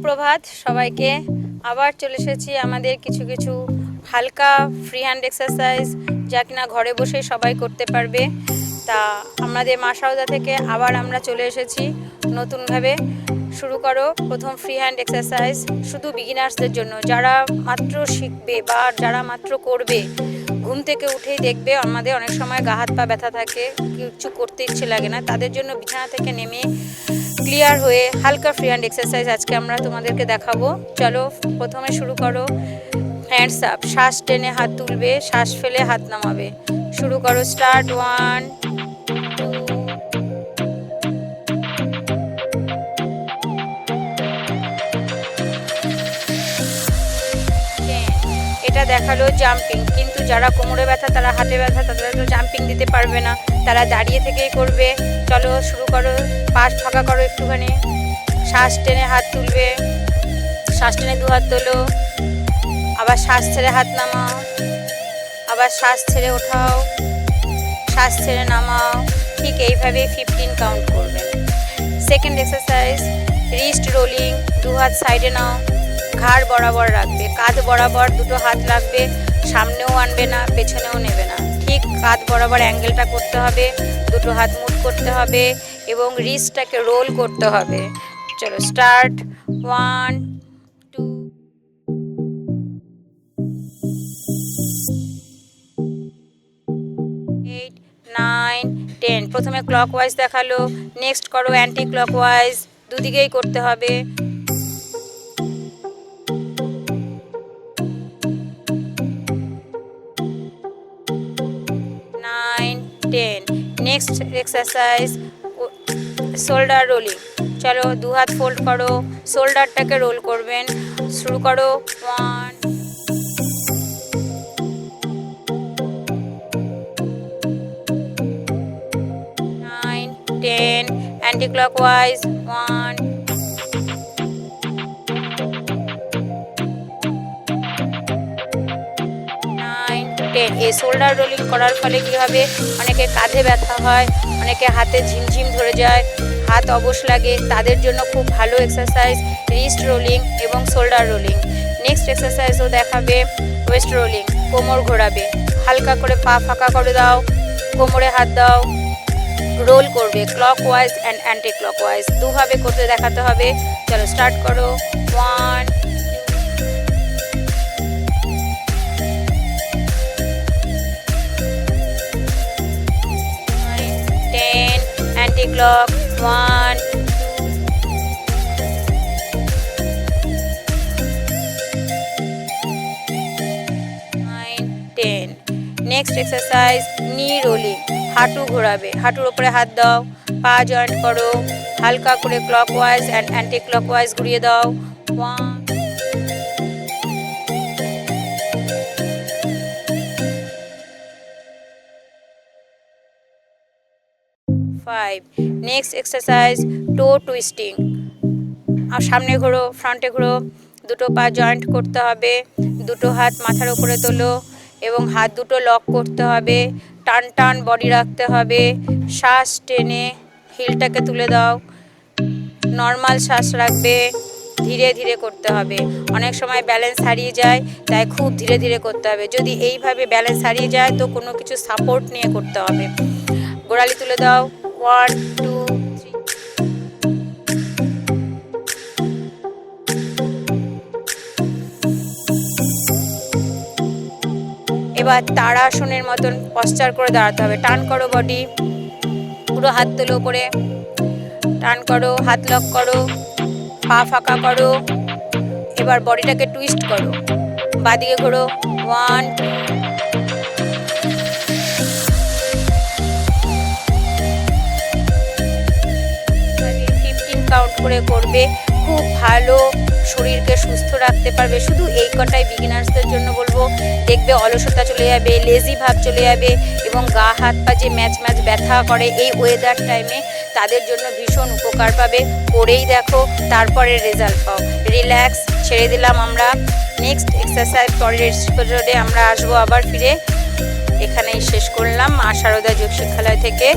সুপ্রভাত সবাইকে। আবার চলে এসেছি আমাদের কিছু কিছু হালকা ফ্রি হ্যান্ড এক্সারসাইজ যা কিনা ঘরে বসে সবাই করতে পারবে। তা আমাদের মা সারদা থেকে আবার আমরা চলে এসেছি নতুনভাবে। শুরু করো প্রথম ফ্রি হ্যান্ড এক্সারসাইজ, শুধু বিগিনার্সদের জন্য, যারা মাত্র শিখবে বা যারা মাত্র করবে। ঘুম থেকে উঠেই দেখবে আমাদের অনেক সময় গা হাত পা ব্যথা থাকে, কিছু করতে ইচ্ছে লাগে না, তাদের জন্য বিছানা থেকে নেমে ক্লিয়ার হয়ে হালকা ফ্রি হ্যান্ড এক্সারসাইজ আজকে আমরা তোমাদেরকে দেখাবো। চলো প্রথমে শুরু করো হ্যান্ডস আপ, শ্বাস টেনে হাত তুলবে, শ্বাস ফেলে হাত নামাবে। শুরু করো, স্টার্ট। 1 এটা দেখালো জাম্পিং, কিন্তু যারা কোমরে ব্যথা, তারা হাতে ব্যথা, তারা তো জাম্পিং দিতে পারবে না, তারা দাঁড়িয়ে থেকেই করবে। চলো শুরু করো, পাশ ফাঁকা করো একটুখানি, শ্বাস টেনে হাত তুলবে, শ্বাস টেনে দু হাত তোলো, আবার শ্বাস ছেড়ে হাত নামাও, আবার শ্বাস ছেড়ে ওঠাও, শ্বাস ছেড়ে নামাও। ঠিক এইভাবে 15 কাউন্ট করবেন। সেকেন্ড এক্সারসাইজ রিস্ট রোলিং, দু হাত সাইডে নাও, ঘাড় বরাবর রাখবে, কাঁধ বরাবর দুটো হাত রাখবে, সামনেও আনবে না পেছনেও নেবে না, ঠিক কাঁধ বরাবর অ্যাঙ্গেলটা করতে হবে, দুটো হাত মুভ করতে হবে এবং রিস্টটাকে রোল করতে হবে। চলো স্টার্ট। 1 2 8 9 10। প্রথমে ক্লকওয়াইজ দেখালো, নেক্সট করো অ্যান্টি ক্লকওয়াইজ, দুদিকেই করতে হবে। 9 10। Next exercise shoulder rolling. চলো দু হাত ফোল্ড করো, শোল্ডারটাকে রোল করবেন। শুরু করো। 1 9 10। Anti clockwise 1 9 10। এই শোল্ডার রোলিং করার ফলে কী হবে, অনেকে কাঁধে ব্যথা হয়, অনেকে হাতে ঝিমঝিম ধরে যায়, হাত অবশ লাগে, তাদের জন্য খুব ভালো এক্সারসাইজ রিস্ট রোলিং এবং শোল্ডার রোলিং। নেক্সট এক্সারসাইজও দেখাবে ওয়েস্ট রোলিং, কোমর ঘোরাবে, হালকা করে পা ফাঁকা করে দাও, কোমরে হাত দাও, রোল করবে ক্লকওয়াইজ অ্যান্ড অ্যান্টি ক্লকওয়াইজ, দুভাবে করতে দেখাতে হবে। চলো স্টার্ট করো। 1 10। Anti clock 1 9 10। নেক্সট এক্সারসাইজ নি রোলিং, হাঁটু ঘোরাবে, হাঁটুর ওপরে হাত দাও, পা জয়েন্ট করো, হালকা করে ক্লকওয়াইজ অ্যান্ড অ্যান্টি ক্লকওয়াইজ ঘুরিয়ে দাও। 1 5। নেক্সট এক্সারসাইজ টো টুইস্টিং, আর সামনে ঘোরো, ফ্রন্টে ঘোরো, দুটো পা জয়েন্ট করতে হবে, দুটো হাত মাথার উপরে তোলো এবং হাত দুটো লক করতে হবে, টান টান বডি রাখতে হবে, শ্বাস টেনে হিলটাকে তুলে দাও, নর্মাল শ্বাস রাখবে, ধীরে ধীরে করতে হবে। অনেক সময় ব্যালেন্স হারিয়ে যায়, তাই খুব ধীরে ধীরে করতে হবে। যদি এইভাবে ব্যালেন্স হারিয়ে যায় তো কোনো কিছু সাপোর্ট নিয়ে করতে হবে। গোড়ালি তুলে দাও। 1 2 3। এবার তাড়াসনের মতন পশ্চার করে দাঁড়াতে হবে, টান করো বডি, পুরো হাত তোলো উপরে, টান করো, হাত লক করো, পা ফাঁকা করো, এবার বডিটাকে টুইস্ট করো, বাঁদিকে ঘোরো। 1 15 কাউন্ট করে করবে, খুব ভালো শরীরকে সুস্থ রাখতে পারবে। শুধু এই কটাই বিগিনার্সদের জন্য বলবো, দেখবে অলসতা চলে যাবে, লেজি ভাব চলে যাবে এবং গা হাত পা যে ম্যাচ ম্যাচ ব্যথা করে এই ওয়েদার টাইমে, তাদের জন্য ভীষণ উপকার পাবে। করেই দেখো, তারপরে রেজাল্ট পাও। রিল্যাক্স, ছেড়ে দিলাম আমরা। নেক্সট এক্সারসাইজ পরের এপিসোডে আমরা আসবো আবার ফিরে। এখানেই শেষ করলাম মা সারদা যোগ শিক্ষালয় থেকে।